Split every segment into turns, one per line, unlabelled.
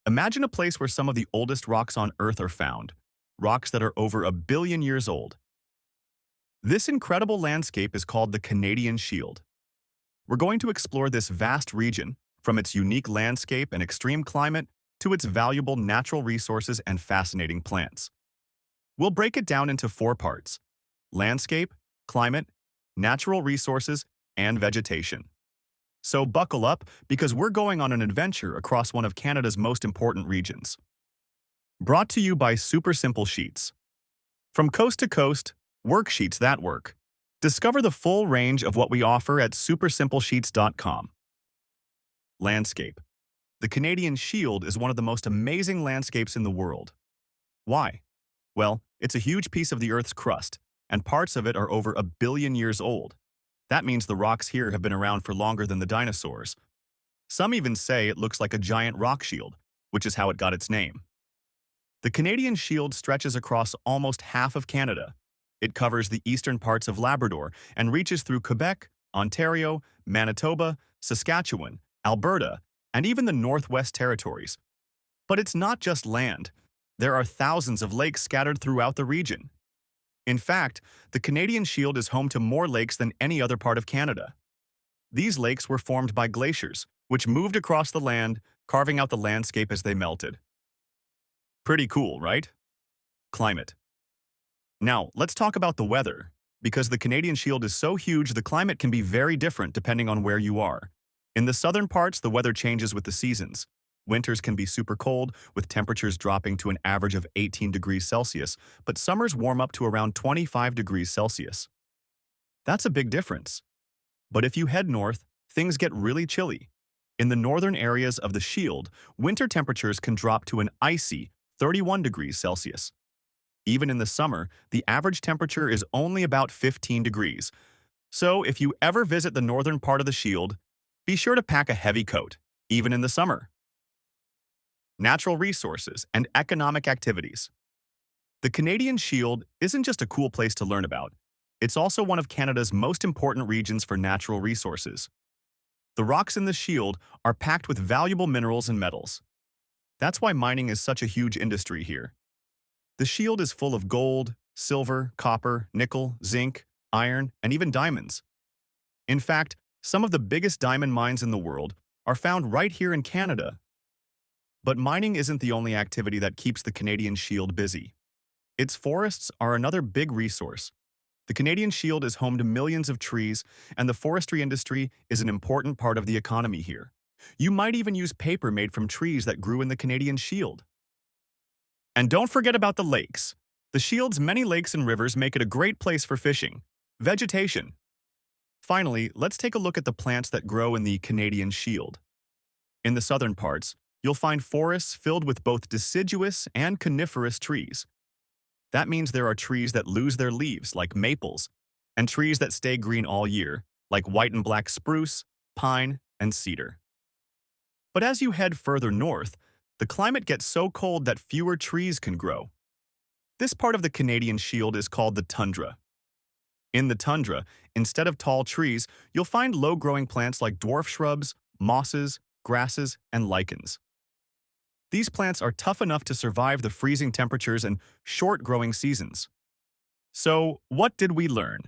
Imagine a place where some of the oldest rocks on Earth are found, rocks that are over 1 billion years old. This incredible landscape is called the Canadian Shield. We're going to explore this vast region, from its unique landscape and extreme climate to its valuable natural resources and fascinating plants. We'll break it down into four parts: landscape, climate, natural resources, and vegetation. So buckle up, because we're going on an adventure across one of Canada's most important regions. Brought to you by Super Simple Sheets. From coast to coast, worksheets that work. Discover the full range of what we offer at supersimplesheets.com. Landscape. The Canadian Shield is one of the most amazing landscapes in the world. Why? Well, it's a huge piece of the Earth's crust, and parts of it are over 1 billion years old. That means the rocks here have been around for longer than the dinosaurs. Some even say it looks like a giant rock shield, which is how it got its name. The Canadian Shield stretches across almost half of Canada. It covers the eastern parts of Labrador and reaches through Quebec, Ontario, Manitoba, Saskatchewan, Alberta, and even the Northwest Territories. But it's not just land. There are thousands of lakes scattered throughout the region. In fact, the Canadian Shield is home to more lakes than any other part of Canada. These lakes were formed by glaciers, which moved across the land, carving out the landscape as they melted. Pretty cool, right? Climate. Now, let's talk about the weather. Because the Canadian Shield is so huge, the climate can be very different depending on where you are. In the southern parts, the weather changes with the seasons. Winters can be super cold, with temperatures dropping to an average of 18 degrees Celsius, but summers warm up to around 25 degrees Celsius. That's a big difference. But if you head north, things get really chilly. In the northern areas of the Shield, winter temperatures can drop to an icy 31 degrees Celsius. Even in the summer, the average temperature is only about 15 degrees. So if you ever visit the northern part of the Shield, be sure to pack a heavy coat, even in the summer. Natural resources and economic activities. The Canadian Shield isn't just a cool place to learn about. It's also one of Canada's most important regions for natural resources. The rocks in the Shield are packed with valuable minerals and metals. That's why mining is such a huge industry here. The Shield is full of gold, silver, copper, nickel, zinc, iron, and even diamonds. In fact, some of the biggest diamond mines in the world are found right here in Canada. But mining isn't the only activity that keeps the Canadian Shield busy. Its forests are another big resource. The Canadian Shield is home to millions of trees, and the forestry industry is an important part of the economy here. You might even use paper made from trees that grew in the Canadian Shield. And don't forget about the lakes. The Shield's many lakes and rivers make it a great place for fishing. Vegetation. Finally, let's take a look at the plants that grow in the Canadian Shield. In the southern parts, you'll find forests filled with both deciduous and coniferous trees. That means there are trees that lose their leaves, like maples, and trees that stay green all year, like white and black spruce, pine, and cedar. But as you head further north, the climate gets so cold that fewer trees can grow. This part of the Canadian Shield is called the tundra. In the tundra, instead of tall trees, you'll find low-growing plants like dwarf shrubs, mosses, grasses, and lichens. These plants are tough enough to survive the freezing temperatures and short growing seasons. So, what did we learn?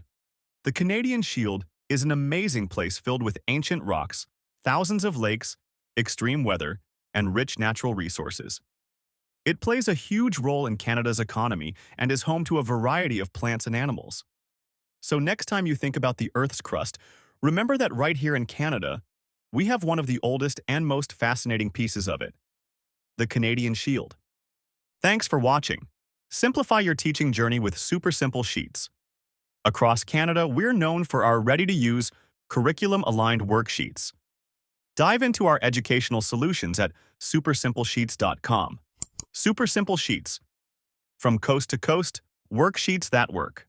The Canadian Shield is an amazing place filled with ancient rocks, thousands of lakes, extreme weather, and rich natural resources. It plays a huge role in Canada's economy and is home to a variety of plants and animals. So next time you think about the Earth's crust, remember that right here in Canada, we have one of the oldest and most fascinating pieces of it: the Canadian Shield. Thanks for watching. Simplify your teaching journey with Super Simple Sheets. Across Canada, we're known for our ready-to-use, curriculum-aligned worksheets. Dive into our educational solutions at supersimplesheets.com. Super Simple Sheets. From coast to coast, worksheets that work.